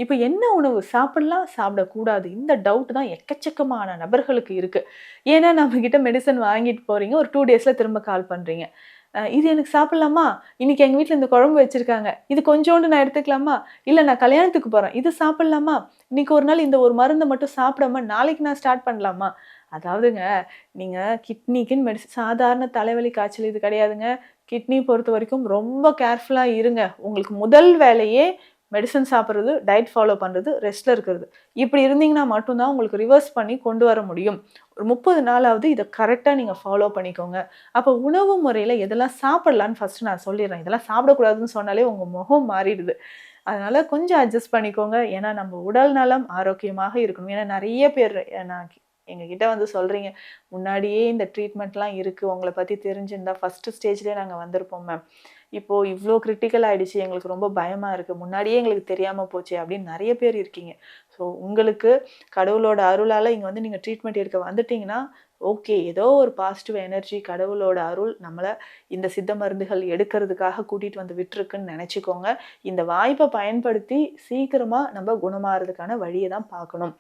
இப்ப என்ன உணவு சாப்பிடலாம், சாப்பிடக்கூடாது. இந்த டவுட் தான் எக்கச்சக்கமான நபர்களுக்கு இருக்கு. ஏன்னா நம்ம கிட்ட மெடிசின் வாங்கிட்டு போறீங்க. ஒரு 2 டேஸ்ல திரும்ப கால் பண்றீங்க. இது எனக்கு சாப்பிடலாமா? இன்னைக்கு எங்க வீட்ல இந்த குழம்பு வச்சிருக்காங்க. இது கொஞ்சோண்டு நான் எடுத்துக்கலாமா? இல்ல நான் கல்யாணத்துக்கு போறேன். இது சாப்பிடலாமா? இன்னைக்கு ஒரு நாள் இந்த ஒரு மருந்த மட்டும் சாப்பிடாம நாளைக்கு நான் ஸ்டார்ட் பண்ணலாமா? அதாவதுங்க, நீங்க கிட்னிக்குன்னு சாதாரண தலைவலி, காய்ச்சல் இது கிடையாதுங்க. கிட்னி பொறுத்தவரைக்கும் ரொம்ப கேர்ஃபுல்லா இருங்க. உங்களுக்கு முதல் வேலையே மெடிசின் சாப்பிடுறது, டயட் ஃபாலோ பண்றது, ரெஸ்ட்ல இருக்கிறது. இப்படி இருந்தீங்கன்னா மட்டும் தான் உங்களுக்கு ரிவர்ஸ் பண்ணி கொண்டு வர முடியும். ஒரு 30 நாளாவது இத கரெக்ட்டா நீங்க ஃபாலோ பண்ணிக்கோங்க. அப்ப உணவு முறையில எதெல்லாம் சாப்பிடலான்னு ஃபர்ஸ்ட் நான் சொல்லிர்றேன். இதெல்லாம் சாப்பிடக்கூடாதுன்னு சொன்னாலே உங்க முகம் மாறிடுது. அதனால கொஞ்சம் அட்ஜஸ்ட் பண்ணிக்கோங்க. ஏன்னா நம்ம உடல் நலம் ஆரோக்கியமாக இருக்கணும். ஏன்னா நெறைய பேர் நான் எங்ககிட்ட வந்து சொல்றீங்க, "முன்னாடியே இந்த ட்ரீட்மெண்ட்லாம் இருக்கு. உங்கள பத்தி தெரிஞ்சிருந்தா ஃபர்ஸ்ட் ஸ்டேஜ்லயே நாங்க வந்திருப்போம் மேம். இப்போ இவ்ளோ கிரிட்டிக்கல் ஆயிடுச்சு. எங்களுக்கு ரொம்ப பயமா இருக்கு. முன்னாடியே எங்களுக்கு தெரியாம போச்சே!" அப்படின்னு நெறைய பேர் இருக்கீங்க. ஸோ உங்களுக்கு கடவுளோட அருளால இங்க வந்து நீங்க ட்ரீட்மெண்ட் எடுக்க வந்துட்டீங்கன்னா, ஓகே. ஏதோ ஒரு பாசிட்டிவ் எனர்ஜி கடவுளோட அருள் நம்மள இந்த சித்த மருந்துகள் எடுக்கிறதுக்காக கூட்டிட்டு வந்து விட்டுருக்குன்னு நெனச்சுக்கோங்க. இந்த வாய்ப்ப பயன்படுத்தி சீக்கிரமா நம்ம குணமாறதுக்கான வழிய தான் பார்க்கணும்.